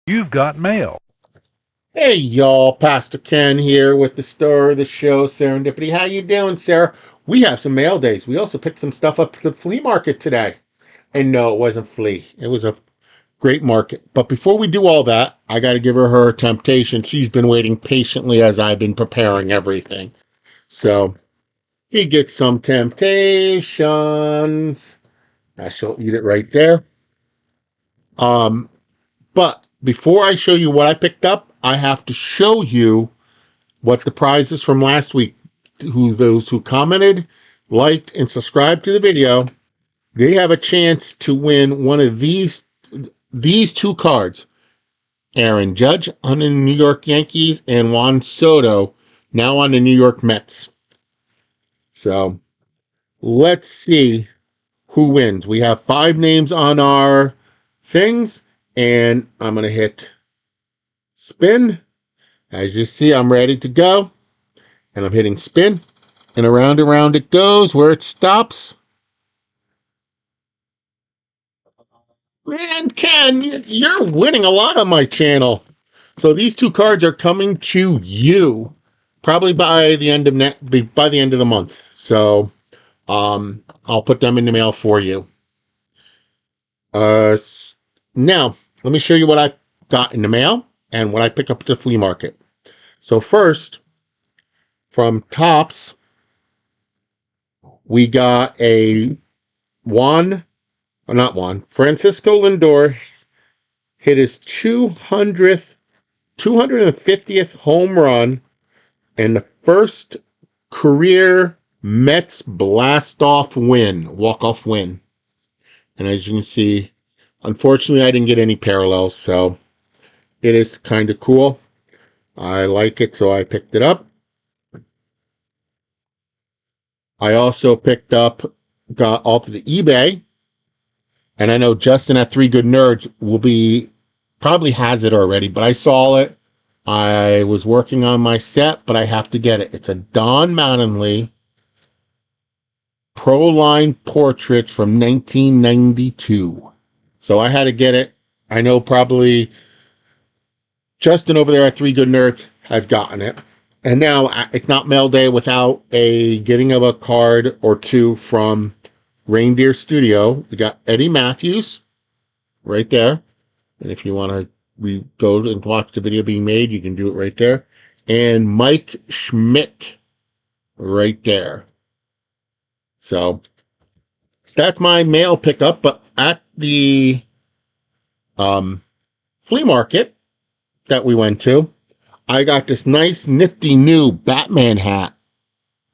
You've got mail. Hey y'all, Pastor Ken here with the star of the show, Serendipity. How you doing, Sarah? We have some mail days. We also picked some stuff up at the flea market today. And no, it wasn't flea. It was a great market. But before we do all that, I got to give her temptation. She's been waiting patiently as I've been preparing everything. So he gets some temptations. I shall eat it right there. Um, but before I show you what I picked up, I have to show you what the prizes from last week, those who commented, liked, and subscribed to the video, they have a chance to win one of these two cards. Aaron Judge on the New York Yankees and Juan Soto now on the New York Mets. So let's see who wins. We have 5 names on our things, and I'm going to hit spin. As you see, I'm ready to go, and I'm hitting spin. And around it goes. Where it stops, man, Ken, you're winning a lot on my channel. So these two cards are coming to you probably by the end of by the end of the month. So I'll put them in the mail for you. Uh, Now let me show you what I got in the mail and what I pick up at the flea market. So first, from Tops, we got a Juan, or not Juan, Francisco Lindor hit his 250th home run and the first career Mets blast-off win, walk-off win. And as you can see, unfortunately, I didn't get any parallels, so it is kind of cool. I like it, so I picked it up. I also got off of the eBay, and I know Justin at Three Good Nerds probably has it already, but I saw it. I was working on my set, but I have to get it. It's a Don Mattingly Pro Line Portraits from 1992. So I had to get it. I know probably Justin over there at Three Good Nerds has gotten it. And now it's not mail day without a getting of a card or two from Reindeer Studio. We got Eddie Matthews right there. And if you want to go and watch the video being made, you can do it right there. And Mike Schmidt right there. So that's my mail pickup. But at the flea market that we went to, I got this nice nifty new Batman hat.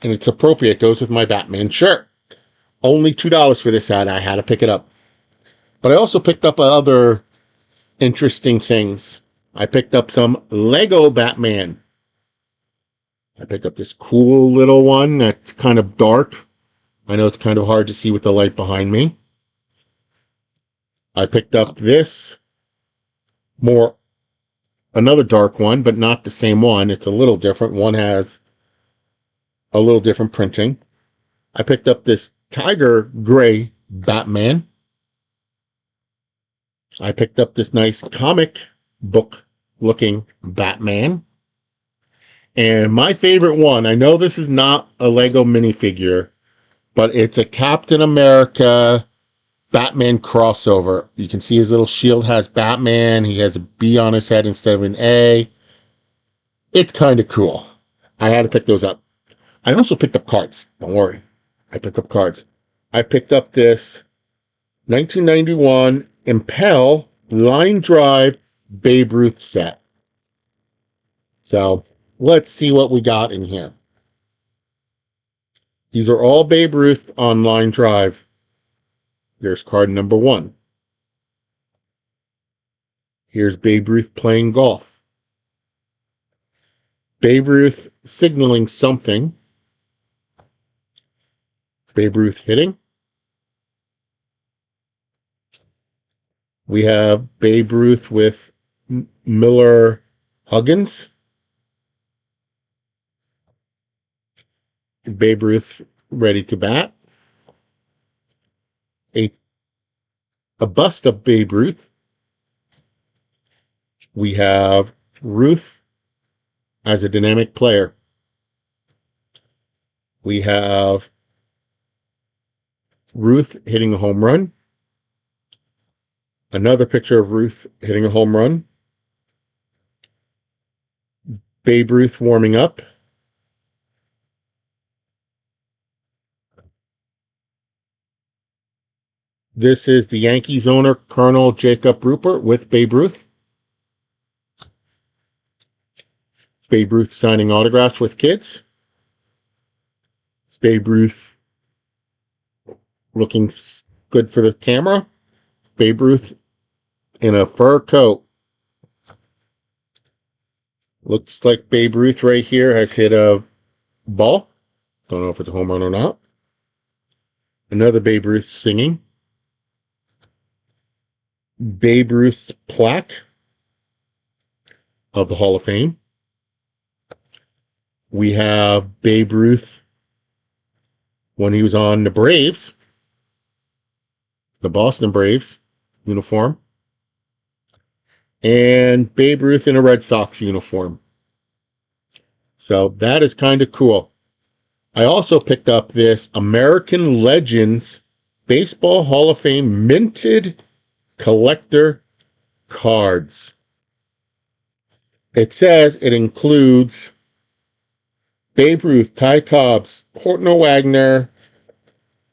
And it's appropriate. It goes with my Batman shirt. Only $2 for this hat. I had to pick it up. But I also picked up other interesting things. I picked up some Lego Batman. I picked up this cool little one that's kind of dark. I know it's kind of hard to see with the light behind me. I picked up this another dark one, but not the same one. It's a little different. One has a little different printing. I picked up this tiger gray Batman. I picked up this nice comic book looking Batman. And my favorite one, I know this is not a Lego minifigure, but it's a Captain America Batman crossover. You can see his little shield has Batman. He has a B on his head instead of an A. It's kind of cool. I had to pick those up. I also picked up cards. Don't worry. I picked up cards. I picked up this 1991 Impel Line Drive Babe Ruth set. So let's see what we got in here. These are all Babe Ruth on Line Drive. Here's card number 1. Here's Babe Ruth playing golf. Babe Ruth signaling something. Babe Ruth hitting. We have Babe Ruth with Miller Huggins. Babe Ruth ready to bat. A bust of Babe Ruth. We have Ruth as a dynamic player. We have Ruth hitting a home run. Another picture of Ruth hitting a home run. Babe Ruth warming up. This is the Yankees owner, Colonel Jacob Ruppert, with Babe Ruth. Babe Ruth signing autographs with kids. Babe Ruth looking good for the camera. Babe Ruth in a fur coat. Looks like Babe Ruth right here has hit a ball. Don't know if it's a home run or not. Another Babe Ruth singing. Babe Ruth's plaque of the Hall of Fame. We have Babe Ruth when he was on the Braves, the Boston Braves uniform, and Babe Ruth in a Red Sox uniform. So that is kind of cool. I also picked up this American Legends Baseball Hall of Fame minted collector cards. It says it includes Babe Ruth, Ty Cobb, Horton Wagner,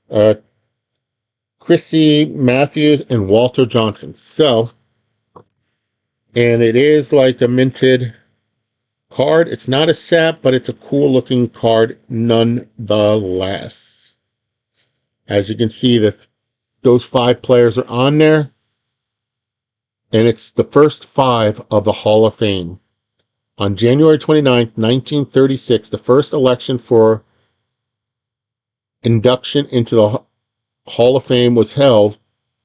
uh, Chrissy Matthews, and Walter Johnson. So, and it is like a minted card. It's not a set, but it's a cool looking card nonetheless. As you can see, those 5 players are on there, and it's the first 5 of the Hall of Fame. On January 29th, 1936, the first election for induction into the Hall of Fame was held.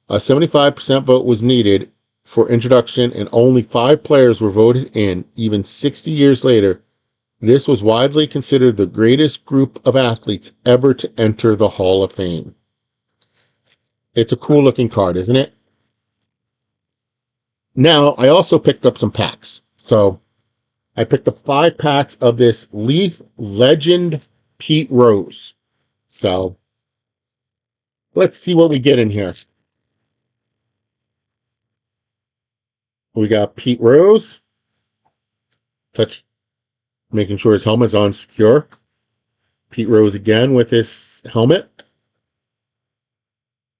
A 75% vote was needed for introduction, and only 5 players were voted in. Even 60 years later, this was widely considered the greatest group of athletes ever to enter the Hall of Fame. It's a cool looking card, isn't it? Now, I also picked up some packs. So, I picked up 5 packs of this Leaf Legend Pete Rose. So, let's see what we get in here. We got Pete Rose. Making sure his helmet's on secure. Pete Rose again with his helmet.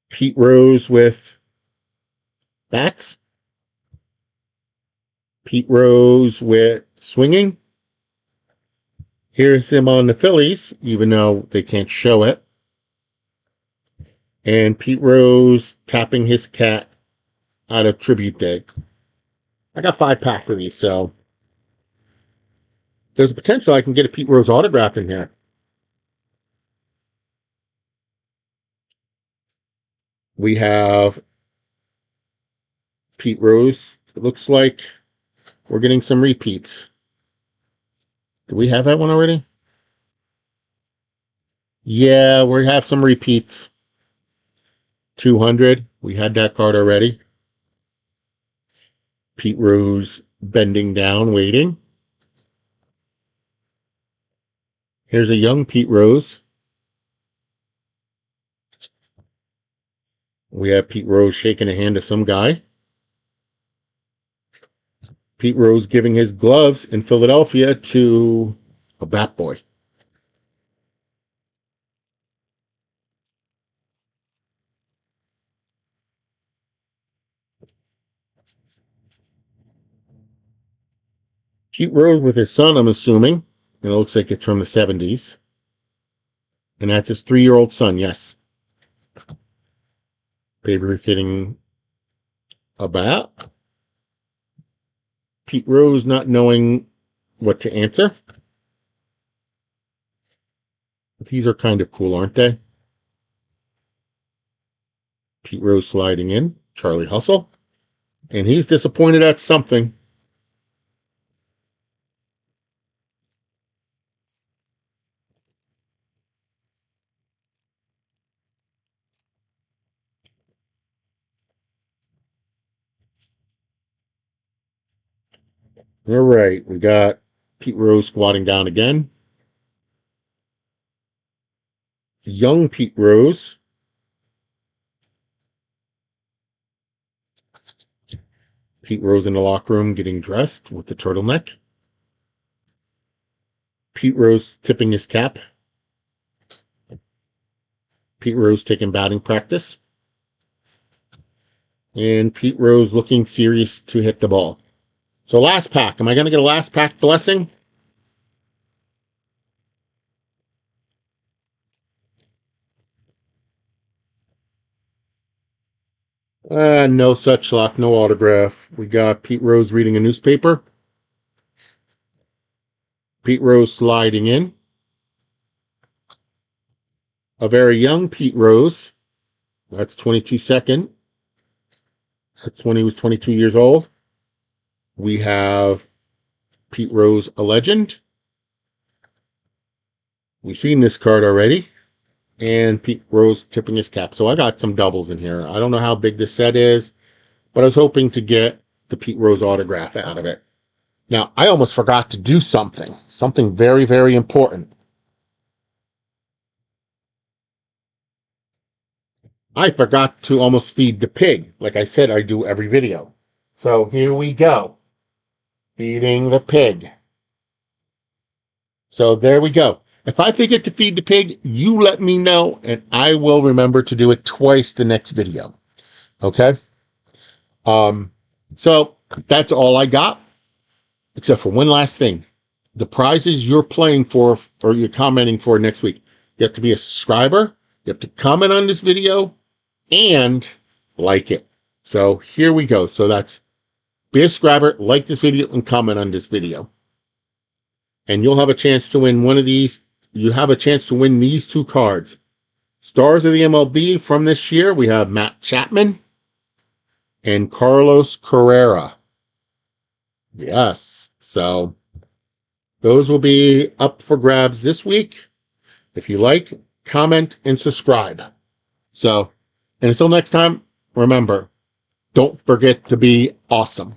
Pete Rose with bats. Pete Rose with swinging. Here's him on the Phillies, even though they can't show it. And Pete Rose tapping his cat out of Tribute Day. I got 5 packs of these, so there's a potential I can get a Pete Rose autograph in here. We have Pete Rose. It looks like we're getting some repeats. Do we have that one already? Yeah, we have some repeats. 200. We had that card already. Pete Rose bending down, waiting. Here's a young Pete Rose. We have Pete Rose shaking the hand of some guy. Pete Rose giving his gloves in Philadelphia to a bat boy. Pete Rose with his son, I'm assuming. And it looks like it's from the 70s. And that's his 3-year-old son, yes. Babe Ruth hitting a bat. Pete Rose not knowing what to answer. These are kind of cool, aren't they? Pete Rose sliding in. Charlie Hustle. And he's disappointed at something. All right, we got Pete Rose squatting down again. Young Pete Rose. Pete Rose in the locker room getting dressed with the turtleneck. Pete Rose tipping his cap. Pete Rose taking batting practice. And Pete Rose looking serious to hit the ball. So last pack. Am I going to get a last pack blessing? No such luck. No autograph. We got Pete Rose reading a newspaper. Pete Rose sliding in. A very young Pete Rose. That's 22nd. That's when he was 22 years old. We have Pete Rose, a legend. We've seen this card already. And Pete Rose tipping his cap. So I got some doubles in here. I don't know how big this set is, but I was hoping to get the Pete Rose autograph out of it. Now, I almost forgot to do something very, very important. I forgot to almost feed the pig, like I said I do every video. So here we go. Feeding the pig. So there we go. If I forget to feed the pig, you let me know, and I will remember to do it twice the next video. Okay? So that's all I got, except for one last thing. The prizes you're playing for or you're commenting for next week. You have to be a subscriber. You have to comment on this video and like it. So here we go. So that's be a subscriber, like this video, and comment on this video. And you'll have a chance to win one of these. You have a chance to win these two cards. Stars of the MLB from this year, we have Matt Chapman and Carlos Carrera. Yes. So those will be up for grabs this week. If you like, comment, and subscribe. So, and until next time, remember, don't forget to be awesome.